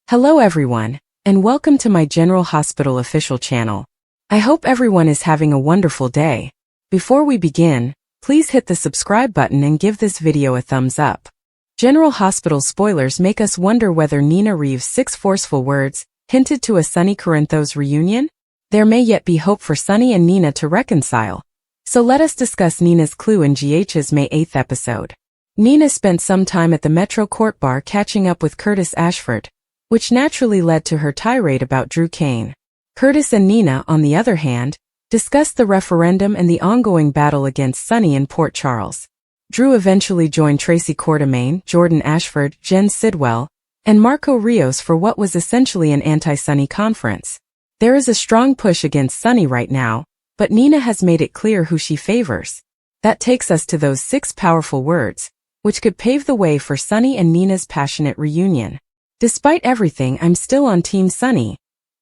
Hello everyone, and welcome to my General Hospital official channel. I hope everyone is having a wonderful day. Before we begin, please hit the subscribe button and give this video a thumbs up. General Hospital spoilers make us wonder whether Nina Reeves' 6 forceful words hinted to a Sonny Corinthos reunion? There may yet be hope for Sonny and Nina to reconcile. So let us discuss Nina's clue in GH's May 8th episode. Nina spent some time at the Metro Court Bar catching up with Curtis Ashford, which naturally led to her tirade about Drew Kane. Curtis and Nina, on the other hand, discussed the referendum and the ongoing battle against Sonny in Port Charles. Drew eventually joined Tracy Quartermaine, Jordan Ashford, Jen Sidwell, and Marco Rios for what was essentially an anti-Sonny conference. There is a strong push against Sonny right now, but Nina has made it clear who she favors. That takes us to those 6 powerful words, which could pave the way for Sonny and Nina's passionate reunion. "Despite everything, I'm still on Team Sonny,"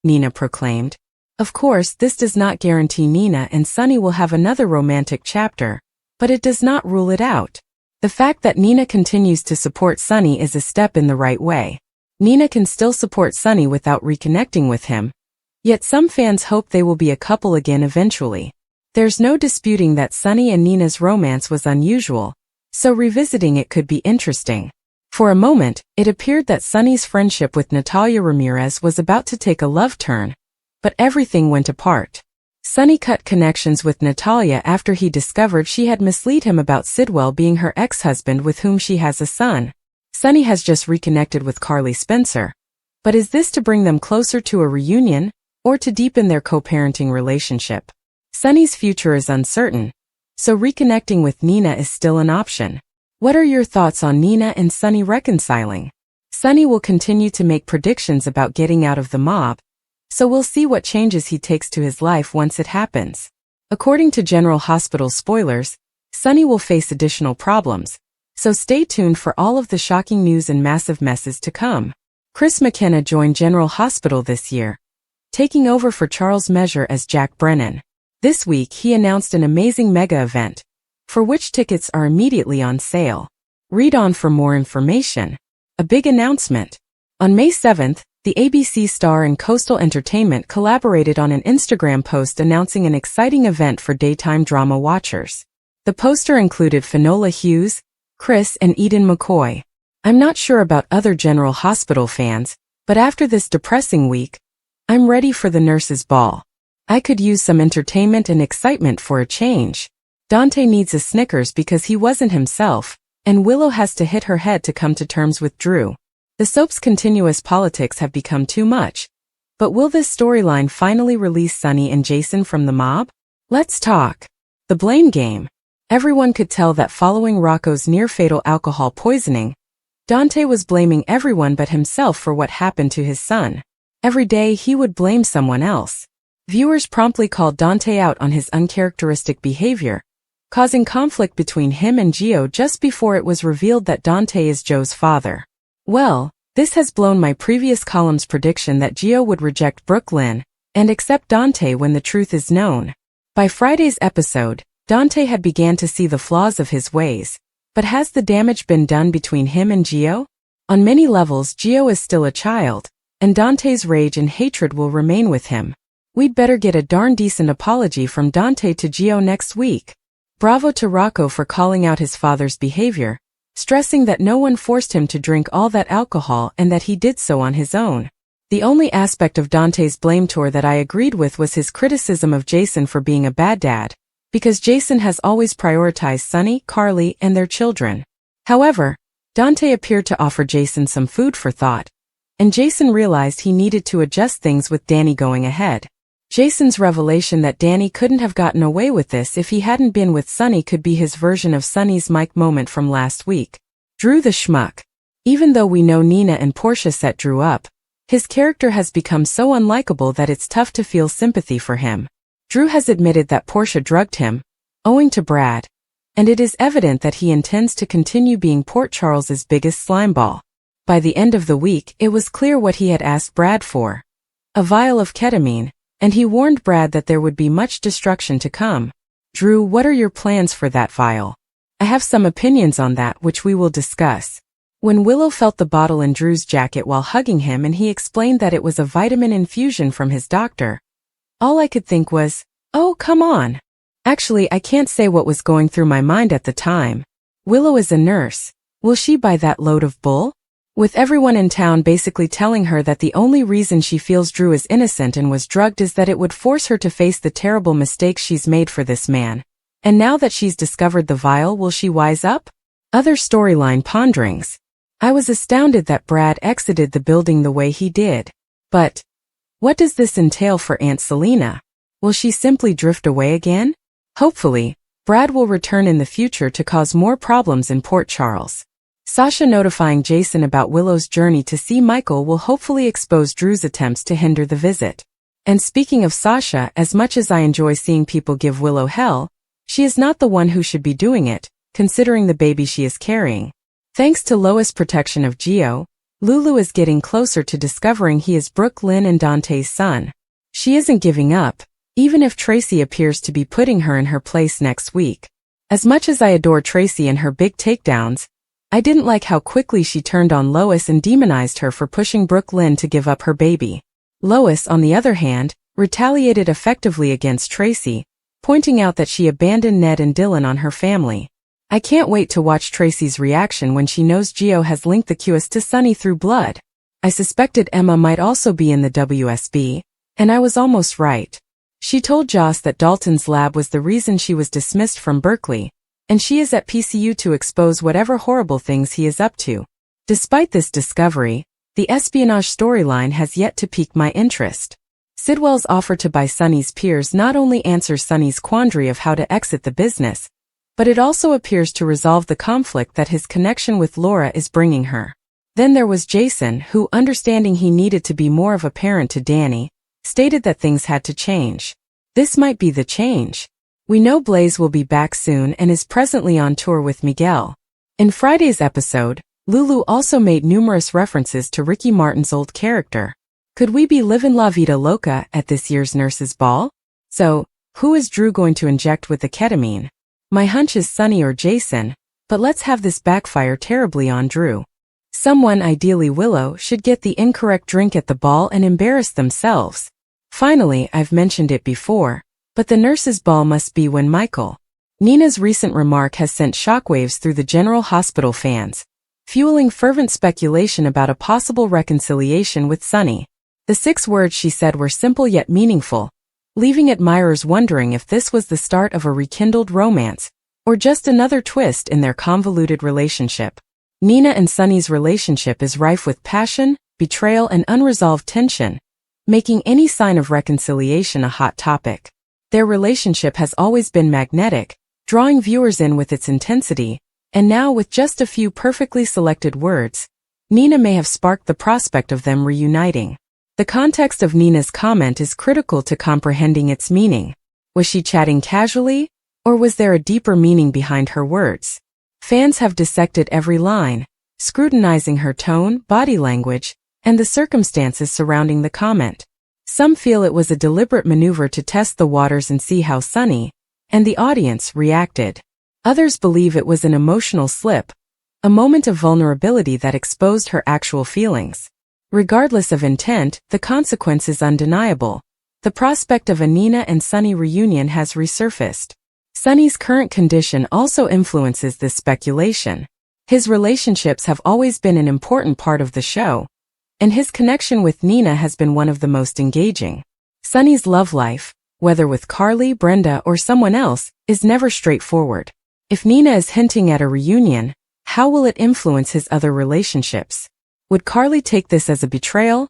Nina proclaimed. Of course, this does not guarantee Nina and Sonny will have another romantic chapter, but it does not rule it out. The fact that Nina continues to support Sonny is a step in the right way. Nina can still support Sonny without reconnecting with him, yet some fans hope they will be a couple again eventually. There's no disputing that Sonny and Nina's romance was unusual, so revisiting it could be interesting. For a moment, it appeared that Sonny's friendship with Natalia Ramirez was about to take a love turn, but everything went apart. Sonny cut connections with Natalia after he discovered she had misled him about Sidwell being her ex-husband with whom she has a son. Sonny has just reconnected with Carly Spencer. But is this to bring them closer to a reunion, or to deepen their co-parenting relationship? Sonny's future is uncertain, so reconnecting with Nina is still an option. What are your thoughts on Nina and Sonny reconciling? Sonny will continue to make predictions about getting out of the mob, so we'll see what changes he takes to his life once it happens. According to General Hospital spoilers, Sonny will face additional problems, so stay tuned for all of the shocking news and massive messes to come. Chris McKenna joined General Hospital this year, taking over for Charles Measure as Jack Brennan. This week he announced an amazing mega event, for which tickets are immediately on sale. Read on for more information. A big announcement. On May 7th, the ABC Star and Coastal Entertainment collaborated on an Instagram post announcing an exciting event for daytime drama watchers. The poster included Finola Hughes, Chris, and Eden McCoy. I'm not sure about other General Hospital fans, but after this depressing week, I'm ready for the nurses' ball. I could use some entertainment and excitement for a change. Dante needs a Snickers because he wasn't himself, and Willow has to hit her head to come to terms with Drew. The soap's continuous politics have become too much. But will this storyline finally release Sonny and Jason from the mob? Let's talk. The blame game. Everyone could tell that following Rocco's near-fatal alcohol poisoning, Dante was blaming everyone but himself for what happened to his son. Every day he would blame someone else. Viewers promptly called Dante out on his uncharacteristic behavior, causing conflict between him and Gio just before it was revealed that Dante is Joe's father. Well, this has blown my previous column's prediction that Gio would reject Brooklyn and accept Dante when the truth is known. By Friday's episode, Dante had began to see the flaws of his ways, but has the damage been done between him and Gio? On many levels, Gio is still a child, and Dante's rage and hatred will remain with him. We'd better get a darn decent apology from Dante to Gio next week. Bravo to Rocco for calling out his father's behavior, stressing that no one forced him to drink all that alcohol and that he did so on his own. The only aspect of Dante's blame tour that I agreed with was his criticism of Jason for being a bad dad, because Jason has always prioritized Sonny, Carly, and their children. However, Dante appeared to offer Jason some food for thought, and Jason realized he needed to adjust things with Danny going ahead. Jason's revelation that Danny couldn't have gotten away with this if he hadn't been with Sonny could be his version of Sonny's Mike moment from last week. Drew the schmuck. Even though we know Nina and Portia set Drew up, his character has become so unlikable that it's tough to feel sympathy for him. Drew has admitted that Portia drugged him, owing to Brad, and it is evident that he intends to continue being Port Charles's biggest slimeball. By the end of the week, it was clear what he had asked Brad for: a vial of ketamine, and he warned Brad that there would be much destruction to come. Drew, what are your plans for that vial? I have some opinions on that which we will discuss. When Willow felt the bottle in Drew's jacket while hugging him and he explained that it was a vitamin infusion from his doctor, all I could think was, oh, come on. Actually, I can't say what was going through my mind at the time. Willow is a nurse. Will she buy that load of bull? With everyone in town basically telling her that the only reason she feels Drew is innocent and was drugged is that it would force her to face the terrible mistakes she's made for this man. And now that she's discovered the vial, will she wise up? Other storyline ponderings. I was astounded that Brad exited the building the way he did. But what does this entail for Aunt Selena? Will she simply drift away again? Hopefully, Brad will return in the future to cause more problems in Port Charles. Sasha notifying Jason about Willow's journey to see Michael will hopefully expose Drew's attempts to hinder the visit. And speaking of Sasha, as much as I enjoy seeing people give Willow hell, she is not the one who should be doing it, considering the baby she is carrying. Thanks to Lois' protection of Gio, Lulu is getting closer to discovering he is Brooke Lynn and Dante's son. She isn't giving up, even if Tracy appears to be putting her in her place next week. As much as I adore Tracy and her big takedowns, I didn't like how quickly she turned on Lois and demonized her for pushing Brooke Lynn to give up her baby. Lois, on the other hand, retaliated effectively against Tracy, pointing out that she abandoned Ned and Dylan on her family. I can't wait to watch Tracy's reaction when she knows Gio has linked the QS to Sonny through blood. I suspected Emma might also be in the WSB, and I was almost right. She told Joss that Dalton's lab was the reason she was dismissed from Berkeley, and she is at PCU to expose whatever horrible things he is up to. Despite this discovery, the espionage storyline has yet to pique my interest. Sidwell's offer to buy Sonny's peers not only answers Sonny's quandary of how to exit the business, but it also appears to resolve the conflict that his connection with Laura is bringing her. Then there was Jason, who, understanding he needed to be more of a parent to Danny, stated that things had to change. This might be the change. We know Blaze will be back soon and is presently on tour with Miguel. In Friday's episode, Lulu also made numerous references to Ricky Martin's old character. Could we be livin' La Vida Loca at this year's Nurses Ball? So, who is Drew going to inject with the ketamine? My hunch is Sonny or Jason, but let's have this backfire terribly on Drew. Someone, ideally Willow, should get the incorrect drink at the ball and embarrass themselves. Finally, I've mentioned it before, but the nurses' ball must be when Michael. Nina's recent remark has sent shockwaves through the General Hospital fans, fueling fervent speculation about a possible reconciliation with Sonny. The 6 words she said were simple yet meaningful, leaving admirers wondering if this was the start of a rekindled romance, or just another twist in their convoluted relationship. Nina and Sonny's relationship is rife with passion, betrayal, and unresolved tension, making any sign of reconciliation a hot topic. Their relationship has always been magnetic, drawing viewers in with its intensity, and now with just a few perfectly selected words, Nina may have sparked the prospect of them reuniting. The context of Nina's comment is critical to comprehending its meaning. Was she chatting casually, or was there a deeper meaning behind her words? Fans have dissected every line, scrutinizing her tone, body language, and the circumstances surrounding the comment. Some feel it was a deliberate maneuver to test the waters and see how Sonny, and the audience, reacted. Others believe it was an emotional slip, a moment of vulnerability that exposed her actual feelings. Regardless of intent, the consequence is undeniable. The prospect of a Nina and Sonny reunion has resurfaced. Sonny's current condition also influences this speculation. His relationships have always been an important part of the show, and his connection with Nina has been one of the most engaging. Sonny's love life, whether with Carly, Brenda, or someone else, is never straightforward. If Nina is hinting at a reunion, how will it influence his other relationships? Would Carly take this as a betrayal,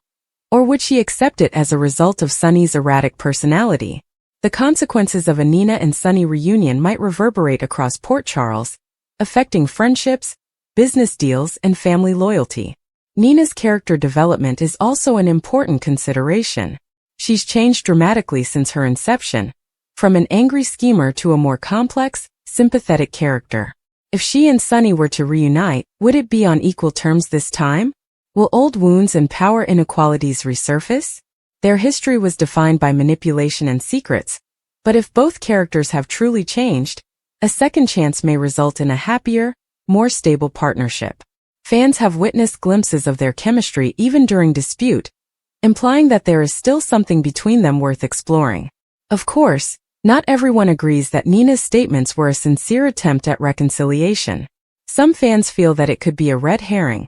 or would she accept it as a result of Sonny's erratic personality? The consequences of a Nina and Sonny reunion might reverberate across Port Charles, affecting friendships, business deals, and family loyalty. Nina's character development is also an important consideration. She's changed dramatically since her inception, from an angry schemer to a more complex, sympathetic character. If she and Sonny were to reunite, would it be on equal terms this time? Will old wounds and power inequalities resurface? Their history was defined by manipulation and secrets, but if both characters have truly changed, a second chance may result in a happier, more stable partnership. Fans have witnessed glimpses of their chemistry even during dispute, implying that there is still something between them worth exploring. Of course, not everyone agrees that Nina's statements were a sincere attempt at reconciliation. Some fans feel that it could be a red herring,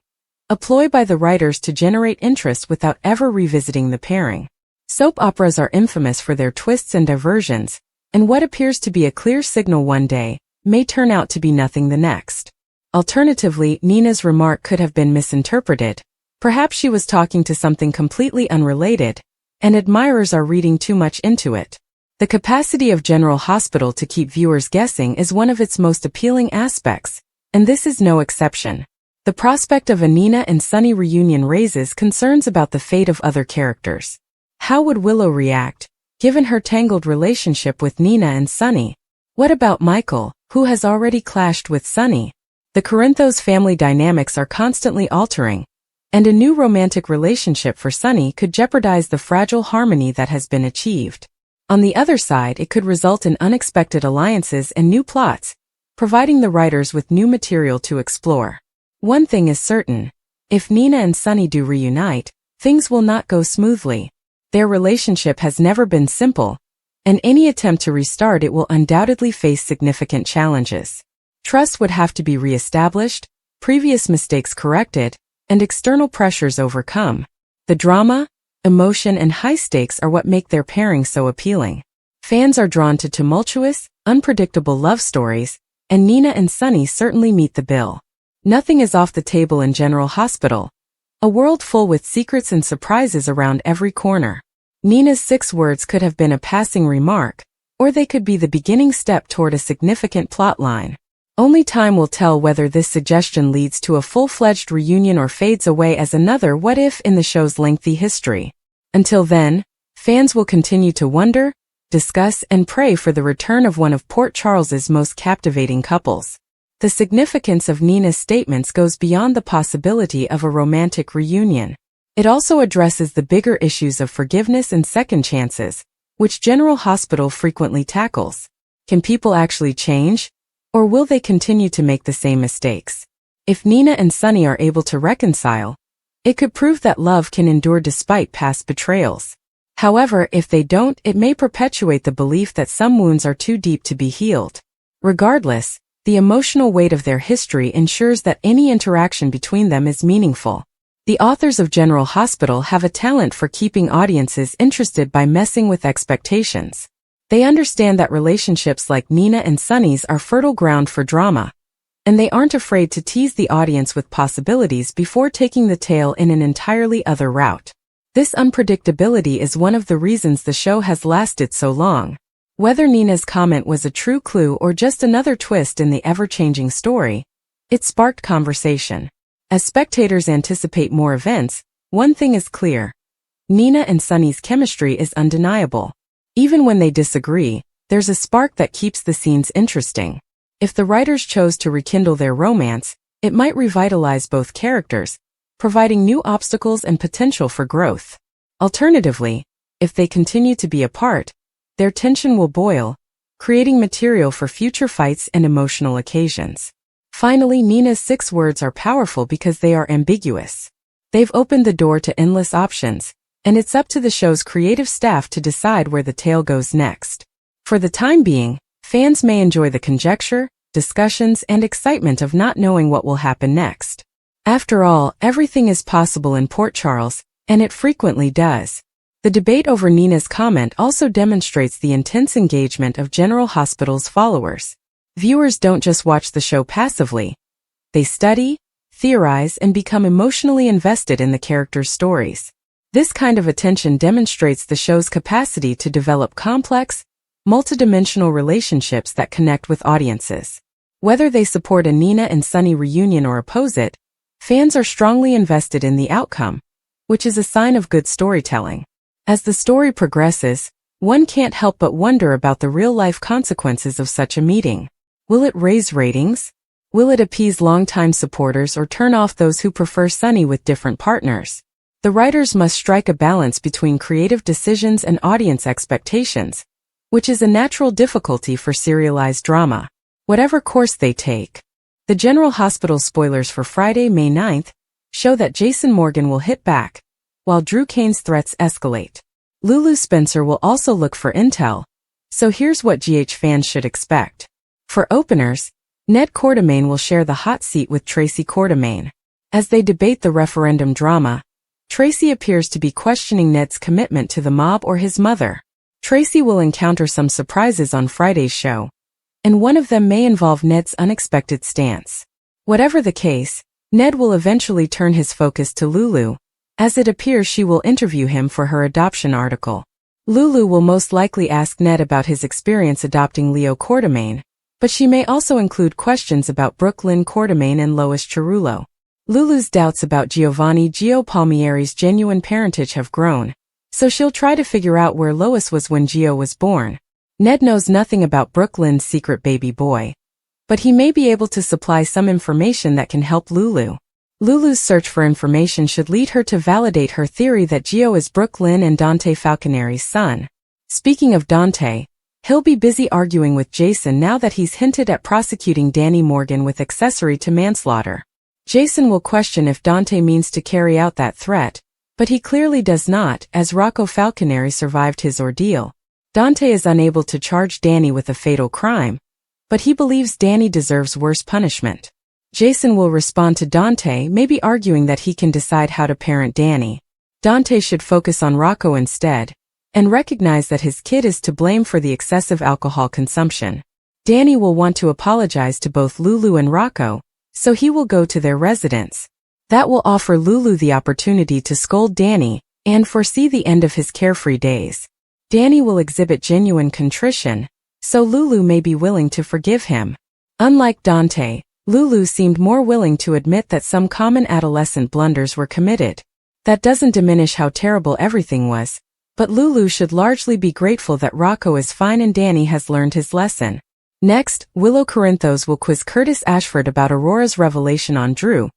a ploy by the writers to generate interest without ever revisiting the pairing. Soap operas are infamous for their twists and diversions, and what appears to be a clear signal one day may turn out to be nothing the next. Alternatively, Nina's remark could have been misinterpreted. Perhaps she was talking to something completely unrelated, and admirers are reading too much into it. The capacity of General Hospital to keep viewers guessing is one of its most appealing aspects, and this is no exception. The prospect of a Nina and Sonny reunion raises concerns about the fate of other characters. How would Willow react, given her tangled relationship with Nina and Sonny? What about Michael, who has already clashed with Sonny? The Corinthos family dynamics are constantly altering, and a new romantic relationship for Sonny could jeopardize the fragile harmony that has been achieved. On the other side, it could result in unexpected alliances and new plots, providing the writers with new material to explore. One thing is certain: if Nina and Sonny do reunite, things will not go smoothly. Their relationship has never been simple, and any attempt to restart it will undoubtedly face significant challenges. Trust would have to be re-established, previous mistakes corrected, and external pressures overcome. The drama, emotion, and high stakes are what make their pairing so appealing. Fans are drawn to tumultuous, unpredictable love stories, and Nina and Sonny certainly meet the bill. Nothing is off the table in General Hospital, a world full with secrets and surprises around every corner. Nina's 6 words could have been a passing remark, or they could be the beginning step toward a significant plotline. Only time will tell whether this suggestion leads to a full-fledged reunion or fades away as another what-if in the show's lengthy history. Until then, fans will continue to wonder, discuss, and pray for the return of one of Port Charles's most captivating couples. The significance of Nina's statements goes beyond the possibility of a romantic reunion. It also addresses the bigger issues of forgiveness and second chances, which General Hospital frequently tackles. Can people actually change? Or will they continue to make the same mistakes? If Nina and Sonny are able to reconcile, it could prove that love can endure despite past betrayals. However, if they don't, it may perpetuate the belief that some wounds are too deep to be healed. Regardless, the emotional weight of their history ensures that any interaction between them is meaningful. The authors of General Hospital have a talent for keeping audiences interested by messing with expectations. They understand that relationships like Nina and Sonny's are fertile ground for drama, and they aren't afraid to tease the audience with possibilities before taking the tale in an entirely other route. This unpredictability is one of the reasons the show has lasted so long. Whether Nina's comment was a true clue or just another twist in the ever-changing story, it sparked conversation. As spectators anticipate more events, one thing is clear: Nina and Sonny's chemistry is undeniable. Even when they disagree, there's a spark that keeps the scenes interesting. If the writers chose to rekindle their romance, it might revitalize both characters, providing new obstacles and potential for growth. Alternatively, if they continue to be apart, their tension will boil, creating material for future fights and emotional occasions. Finally, Nina's 6 words are powerful because they are ambiguous. They've opened the door to endless options, and it's up to the show's creative staff to decide where the tale goes next. For the time being, fans may enjoy the conjecture, discussions, and excitement of not knowing what will happen next. After all, everything is possible in Port Charles, and it frequently does. The debate over Nina's comment also demonstrates the intense engagement of General Hospital's followers. Viewers don't just watch the show passively. They study, theorize, and become emotionally invested in the characters' stories. This kind of attention demonstrates the show's capacity to develop complex, multidimensional relationships that connect with audiences. Whether they support a Nina and Sonny reunion or oppose it, fans are strongly invested in the outcome, which is a sign of good storytelling. As the story progresses, one can't help but wonder about the real-life consequences of such a meeting. Will it raise ratings? Will it appease longtime supporters or turn off those who prefer Sonny with different partners? The writers must strike a balance between creative decisions and audience expectations, which is a natural difficulty for serialized drama. Whatever course they take, The General Hospital spoilers for Friday, May 9th, show that Jason Morgan will hit back, while Drew Kane's threats escalate. Lulu Spencer will also look for intel, so here's what GH fans should expect. For openers, Ned Quartermaine will share the hot seat with Tracy Quartermaine. As they debate the referendum drama, Tracy appears to be questioning Ned's commitment to the mob or his mother. Tracy will encounter some surprises on Friday's show, and one of them may involve Ned's unexpected stance. Whatever the case, Ned will eventually turn his focus to Lulu, as it appears she will interview him for her adoption article. Lulu will most likely ask Ned about his experience adopting Leo Quartermaine, but she may also include questions about Brooklyn Quartermaine and Lois Cerullo. Lulu's doubts about Giovanni Gio Palmieri's genuine parentage have grown, so she'll try to figure out where Lois was when Gio was born. Ned knows nothing about Brooklyn's secret baby boy, but he may be able to supply some information that can help Lulu. Lulu's search for information should lead her to validate her theory that Gio is Brooklyn and Dante Falconeri's son. Speaking of Dante, he'll be busy arguing with Jason now that he's hinted at prosecuting Danny Morgan with accessory to manslaughter. Jason will question if Dante means to carry out that threat, but he clearly does not, as Rocco Falconeri survived his ordeal. Dante is unable to charge Danny with a fatal crime, but he believes Danny deserves worse punishment. Jason will respond to Dante, maybe arguing that he can decide how to parent Danny. Dante should focus on Rocco instead, and recognize that his kid is to blame for the excessive alcohol consumption. Danny will want to apologize to both Lulu and Rocco, so he will go to their residence. That will offer Lulu the opportunity to scold Danny and foresee the end of his carefree days. Danny will exhibit genuine contrition, so Lulu may be willing to forgive him. Unlike Dante, Lulu seemed more willing to admit that some common adolescent blunders were committed. That doesn't diminish how terrible everything was, but Lulu should largely be grateful that Rocco is fine and Danny has learned his lesson. Next, Willow Corinthos will quiz Curtis Ashford about Aurora's revelation on Drew,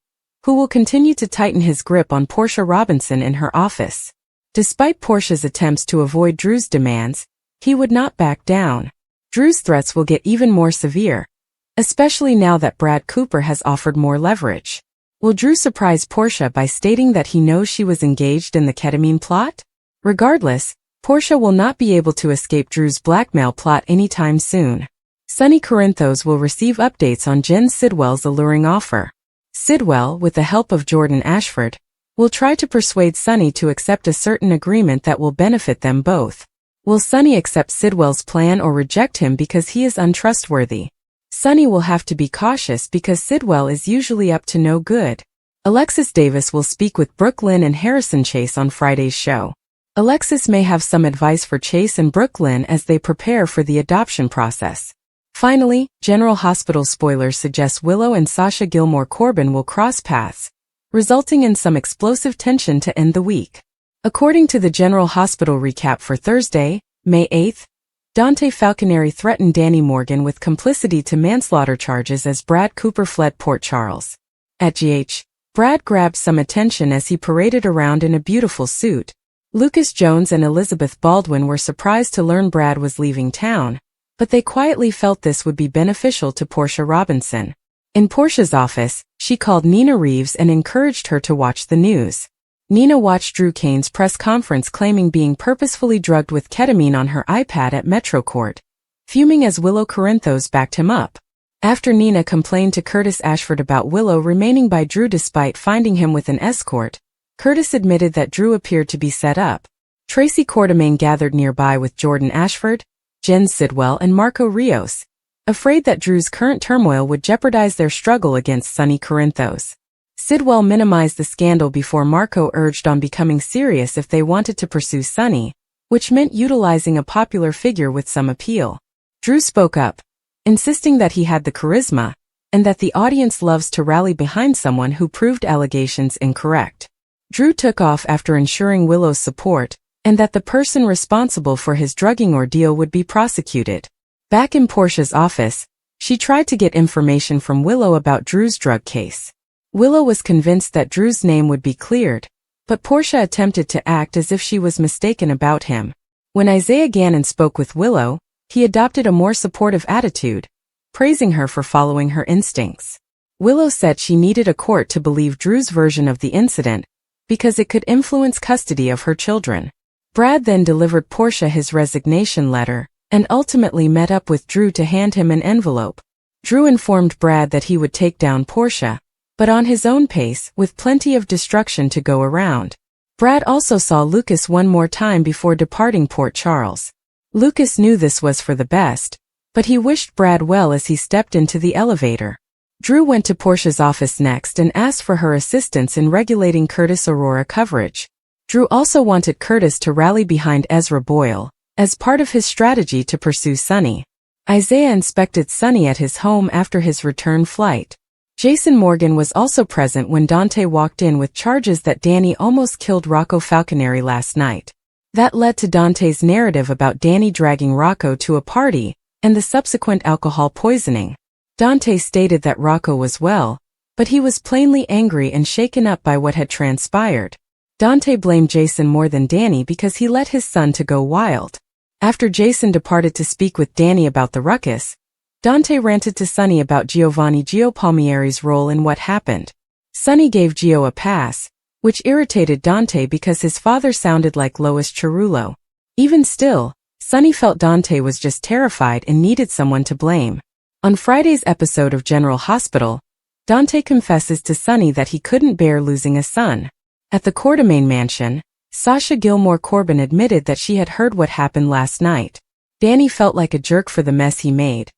who will continue to tighten his grip on Portia Robinson in her office. Despite Portia's attempts to avoid Drew's demands, he would not back down. Drew's threats will get even more severe, especially now that Brad Cooper has offered more leverage. Will Drew surprise Portia by stating that he knows she was engaged in the ketamine plot? Regardless, Portia will not be able to escape Drew's blackmail plot anytime soon. Sonny Corinthos will receive updates on Jen Sidwell's alluring offer. Sidwell, with the help of Jordan Ashford, will try to persuade Sonny to accept a certain agreement that will benefit them both. Will Sonny accept Sidwell's plan or reject him because he is untrustworthy? Sonny will have to be cautious because Sidwell is usually up to no good. Alexis Davis will speak with Brooklyn and Harrison Chase on Friday's show. Alexis may have some advice for Chase and Brooklyn as they prepare for the adoption process. Finally, General Hospital spoilers suggest Willow and Sasha Gilmore Corbin will cross paths, resulting in some explosive tension to end the week. According to the General Hospital recap for Thursday, May 8th, Dante Falconeri threatened Danny Morgan with complicity to manslaughter charges as Brad Cooper fled Port Charles. At GH, Brad grabbed some attention as he paraded around in a beautiful suit. Lucas Jones and Elizabeth Baldwin were surprised to learn Brad was leaving town, but they quietly felt this would be beneficial to Portia Robinson. In Portia's office, she called Nina Reeves and encouraged her to watch the news. Nina watched Drew Kane's press conference claiming being purposefully drugged with ketamine on her iPad at Metro Court, fuming as Willow Corinthos backed him up. After Nina complained to Curtis Ashford about Willow remaining by Drew despite finding him with an escort, Curtis admitted that Drew appeared to be set up. Tracy Quartermaine gathered nearby with Jordan Ashford, Jen Sidwell and Marco Rios, afraid that Drew's current turmoil would jeopardize their struggle against Sonny Corinthos. Sidwell minimized the scandal before Marco urged on becoming serious if they wanted to pursue Sonny, which meant utilizing a popular figure with some appeal. Drew spoke up, insisting that he had the charisma, and that the audience loves to rally behind someone who proved allegations incorrect. Drew took off after ensuring Willow's support, and that the person responsible for his drugging ordeal would be prosecuted. Back in Portia's office, she tried to get information from Willow about Drew's drug case. Willow was convinced that Drew's name would be cleared, but Portia attempted to act as if she was mistaken about him. When Isaiah Gannon spoke with Willow, he adopted a more supportive attitude, praising her for following her instincts. Willow said she needed a court to believe Drew's version of the incident because it could influence custody of her children. Brad then delivered Portia his resignation letter and ultimately met up with Drew to hand him an envelope. Drew informed Brad that he would take down Portia, but on his own pace, with plenty of destruction to go around. Brad also saw Lucas one more time before departing Port Charles. Lucas knew this was for the best, but he wished Brad well as he stepped into the elevator. Drew went to Portia's office next and asked for her assistance in regulating Curtis Aurora coverage. Drew also wanted Curtis to rally behind Ezra Boyle, as part of his strategy to pursue Sonny. Isaiah inspected Sonny at his home after his return flight. Jason Morgan was also present when Dante walked in with charges that Danny almost killed Rocco Falconeri last night. That led to Dante's narrative about Danny dragging Rocco to a party and the subsequent alcohol poisoning. Dante stated that Rocco was well, but he was plainly angry and shaken up by what had transpired. Dante blamed Jason more than Danny because he let his son to go wild. After Jason departed to speak with Danny about the ruckus, Dante ranted to Sonny about Giovanni Gio Palmieri's role in what happened. Sonny gave Gio a pass, which irritated Dante because his father sounded like Lois Cerullo. Even still, Sonny felt Dante was just terrified and needed someone to blame. On Friday's episode of General Hospital, Dante confesses to Sonny that he couldn't bear losing a son. At the Quartermain mansion, Sasha Gilmore Corbin admitted that she had heard what happened last night. Danny felt like a jerk for the mess he made,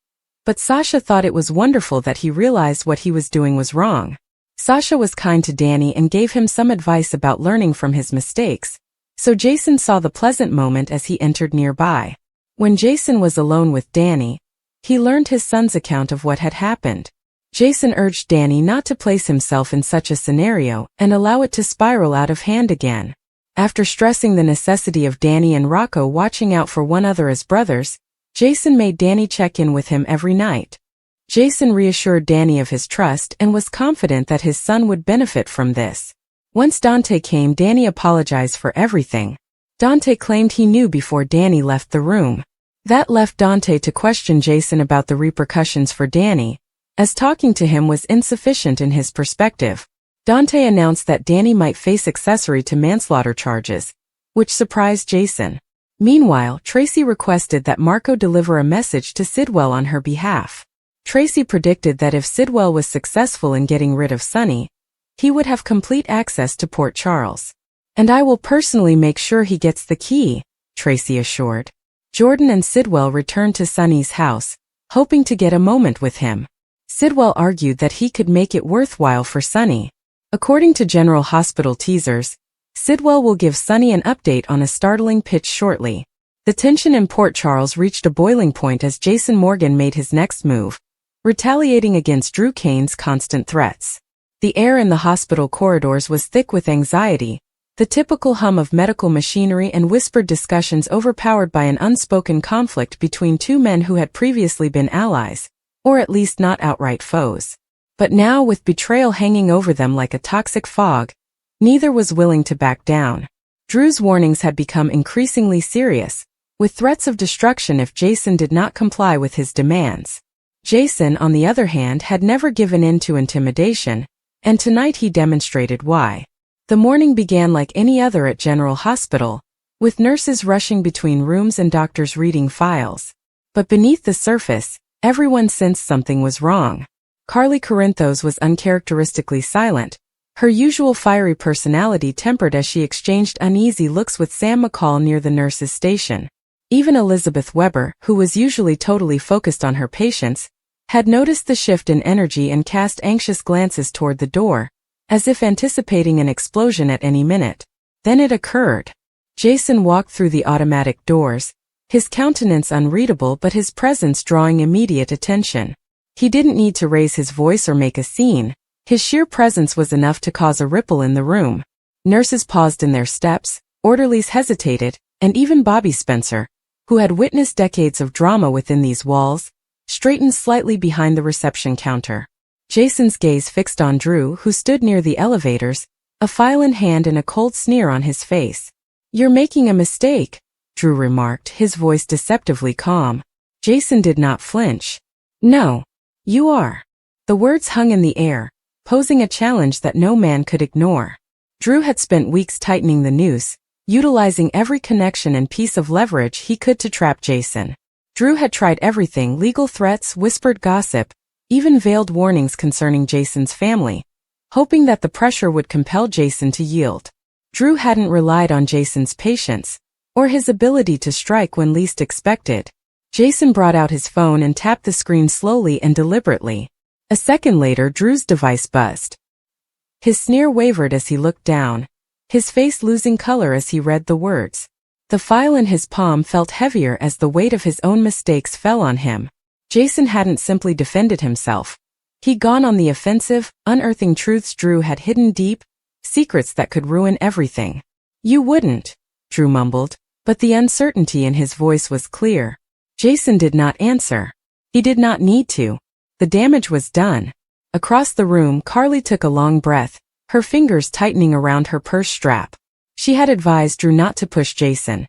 but Sasha thought it was wonderful that he realized what he was doing was wrong. Sasha was kind to Danny and gave him some advice about learning from his mistakes, so Jason saw the pleasant moment as he entered nearby. When Jason was alone with Danny, he learned his son's account of what had happened. Jason urged Danny not to place himself in such a scenario and allow it to spiral out of hand again. After stressing the necessity of Danny and Rocco watching out for one another as brothers, Jason made Danny check in with him every night. Jason reassured Danny of his trust and was confident that his son would benefit from this. Once Dante came, Danny apologized for everything. Dante claimed he knew before Danny left the room. That left Dante to question Jason about the repercussions for Danny, as talking to him was insufficient in his perspective. Dante announced that Danny might face accessory to manslaughter charges, which surprised Jason. Meanwhile, Tracy requested that Marco deliver a message to Sidwell on her behalf. Tracy predicted that if Sidwell was successful in getting rid of Sonny, he would have complete access to Port Charles. "And I will personally make sure he gets the key," Tracy assured. Jordan and Sidwell returned to Sonny's house, hoping to get a moment with him. Sidwell argued that he could make it worthwhile for Sonny. According to General Hospital teasers, Sidwell will give Sonny an update on a startling pitch shortly. The tension in Port Charles reached a boiling point as Jason Morgan made his next move, retaliating against Drew Kane's constant threats. The air in the hospital corridors was thick with anxiety, the typical hum of medical machinery and whispered discussions overpowered by an unspoken conflict between two men who had previously been allies, or at least not outright foes. But now, with betrayal hanging over them like a toxic fog, neither was willing to back down. Drew's warnings had become increasingly serious, with threats of destruction if Jason did not comply with his demands. Jason, on the other hand, had never given in to intimidation, and tonight he demonstrated why. The morning began like any other at General Hospital, with nurses rushing between rooms and doctors reading files. But beneath the surface, everyone sensed something was wrong. Carly Corinthos was uncharacteristically silent, her usual fiery personality tempered as she exchanged uneasy looks with Sam McCall near the nurse's station. Even Elizabeth Weber, who was usually totally focused on her patients, had noticed the shift in energy and cast anxious glances toward the door, as if anticipating an explosion at any minute. Then it occurred. Jason walked through the automatic doors, his countenance unreadable but his presence drawing immediate attention. He didn't need to raise his voice or make a scene. His sheer presence was enough to cause a ripple in the room. Nurses paused in their steps, orderlies hesitated, and even Bobby Spencer, who had witnessed decades of drama within these walls, straightened slightly behind the reception counter. Jason's gaze fixed on Drew, who stood near the elevators, a file in hand and a cold sneer on his face. "You're making a mistake," Drew remarked, his voice deceptively calm. Jason did not flinch. "No. You are." The words hung in the air, posing a challenge that no man could ignore. Drew had spent weeks tightening the noose, utilizing every connection and piece of leverage he could to trap Jason. Drew had tried everything: legal threats, whispered gossip, even veiled warnings concerning Jason's family, hoping that the pressure would compel Jason to yield. Drew hadn't relied on Jason's patience, or his ability to strike when least expected. Jason brought out his phone and tapped the screen slowly and deliberately. A second later, Drew's device buzzed. His sneer wavered as he looked down, his face losing color as he read the words. The file in his palm felt heavier as the weight of his own mistakes fell on him. Jason hadn't simply defended himself. He'd gone on the offensive, unearthing truths Drew had hidden deep, secrets that could ruin everything. "You wouldn't," Drew mumbled, but the uncertainty in his voice was clear. Jason did not answer. He did not need to. The damage was done. Across the room, Carly took a long breath, her fingers tightening around her purse strap. She had advised Drew not to push Jason,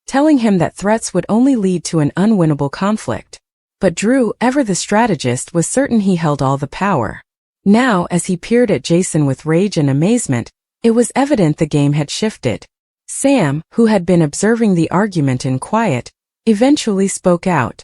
telling him that threats would only lead to an unwinnable conflict. But Drew, ever the strategist, was certain he held all the power. Now, as he peered at Jason with rage and amazement, it was evident the game had shifted. Sam, who had been observing the argument in quiet, eventually spoke out.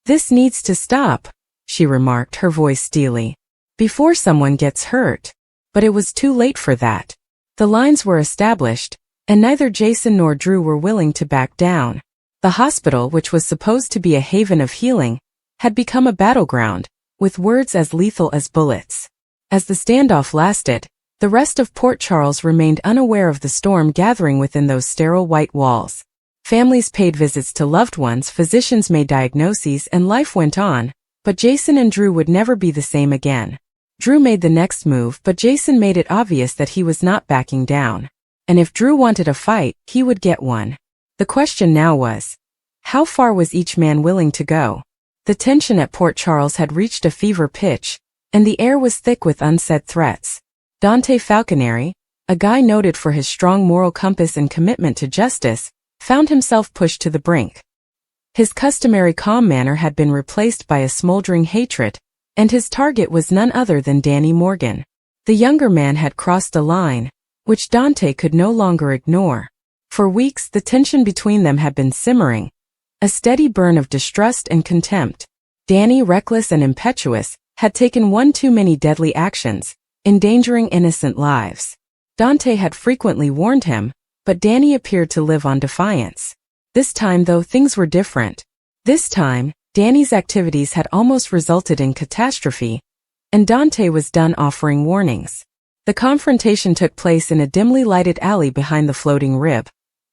"This needs to stop," she remarked, her voice steely. "Before someone gets hurt." But it was too late for that. The lines were established, and neither Jason nor Drew were willing to back down. The hospital, which was supposed to be a haven of healing, had become a battleground, with words as lethal as bullets. As the standoff lasted, the rest of Port Charles remained unaware of the storm gathering within those sterile white walls. Families paid visits to loved ones, physicians made diagnoses, and life went on, but Jason and Drew would never be the same again. Drew made the next move, but Jason made it obvious that he was not backing down. And if Drew wanted a fight, he would get one. The question now was, how far was each man willing to go? The tension at Port Charles had reached a fever pitch, and the air was thick with unsaid threats. Dante Falconeri, a guy noted for his strong moral compass and commitment to justice, found himself pushed to the brink. His customary calm manner had been replaced by a smoldering hatred, and his target was none other than Danny Morgan. The younger man had crossed a line, which Dante could no longer ignore. For weeks, the tension between them had been simmering, a steady burn of distrust and contempt. Danny, reckless and impetuous, had taken one too many deadly actions, endangering innocent lives. Dante had frequently warned him, but Danny appeared to live on defiance. This time, though, things were different. This time, Danny's activities had almost resulted in catastrophe, and Dante was done offering warnings. The confrontation took place in a dimly lighted alley behind the floating rib,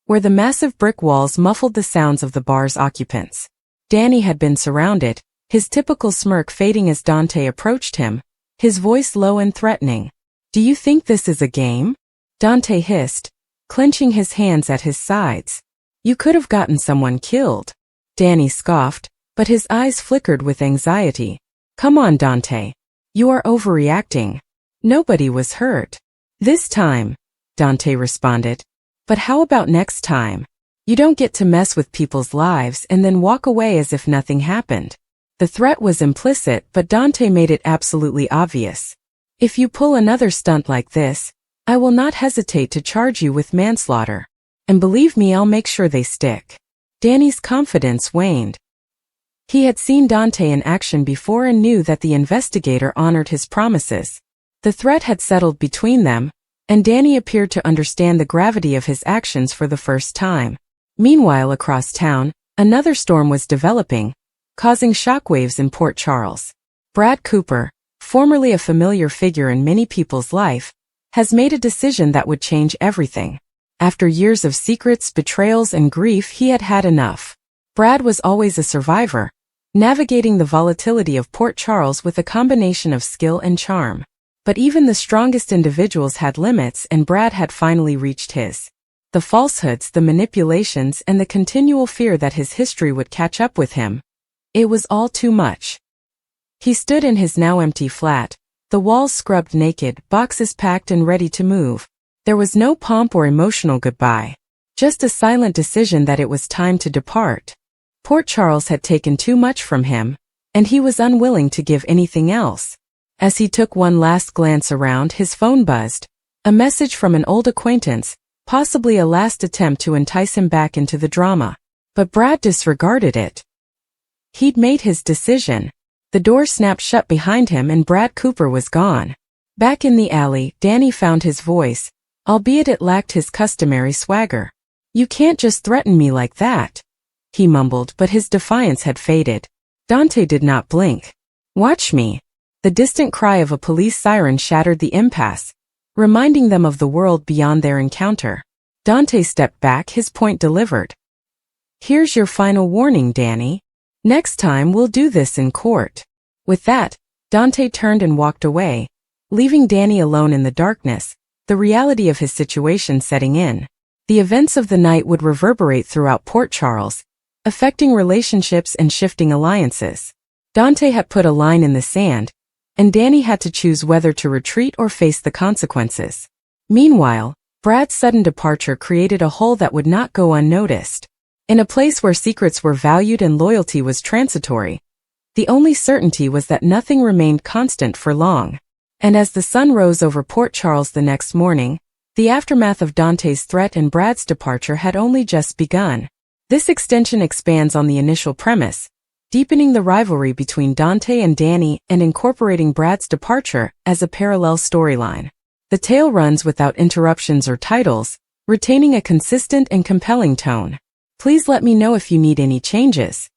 where the massive brick walls muffled the sounds of the bar's occupants. Danny had been surrounded, his typical smirk fading as Dante approached him, his voice low and threatening. "Do you think this is a game?" Dante hissed, clenching his hands at his sides. "You could have gotten someone killed." Danny scoffed, but his eyes flickered with anxiety. "Come on, Dante. You are overreacting. Nobody was hurt." "This time," Dante responded. "But how about next time? You don't get to mess with people's lives and then walk away as if nothing happened." The threat was implicit, but Dante made it absolutely obvious. "If you pull another stunt like this, I will not hesitate to charge you with manslaughter. And believe me, I'll make sure they stick." Danny's confidence waned. He had seen Dante in action before and knew that the investigator honored his promises. The threat had settled between them, and Danny appeared to understand the gravity of his actions for the first time. Meanwhile, across town, another storm was developing, causing shockwaves in Port Charles. Brad Cooper, formerly a familiar figure in many people's life, has made a decision that would change everything. After years of secrets, betrayals, and grief, he had had enough. Brad was always a survivor, navigating the volatility of Port Charles with a combination of skill and charm. But even the strongest individuals had limits, and Brad had finally reached his. The falsehoods, the manipulations, and the continual fear that his history would catch up with him. It was all too much. He stood in his now empty flat, the walls scrubbed naked, boxes packed and ready to move. There was no pomp or emotional goodbye, just a silent decision that it was time to depart. Port Charles had taken too much from him, and he was unwilling to give anything else. As he took one last glance around, his phone buzzed. A message from an old acquaintance, possibly a last attempt to entice him back into the drama. But Brad disregarded it. He'd made his decision. The door snapped shut behind him and Brad Cooper was gone. Back in the alley, Danny found his voice, albeit it lacked his customary swagger. "You can't just threaten me like that," he mumbled, but his defiance had faded. Dante did not blink. "Watch me." The distant cry of a police siren shattered the impasse, reminding them of the world beyond their encounter. Dante stepped back, his point delivered. "Here's your final warning, Danny. Next time we'll do this in court." With that, Dante turned and walked away, leaving Danny alone in the darkness, the reality of his situation setting in. The events of the night would reverberate throughout Port Charles, affecting relationships and shifting alliances. Dante had put a line in the sand, and Danny had to choose whether to retreat or face the consequences. Meanwhile, Brad's sudden departure created a hole that would not go unnoticed. In a place where secrets were valued and loyalty was transitory, the only certainty was that nothing remained constant for long. And as the sun rose over Port Charles the next morning, the aftermath of Dante's threat and Brad's departure had only just begun. This extension expands on the initial premise, deepening the rivalry between Dante and Danny and incorporating Brad's departure as a parallel storyline. The tale runs without interruptions or titles, retaining a consistent and compelling tone. Please let me know if you need any changes.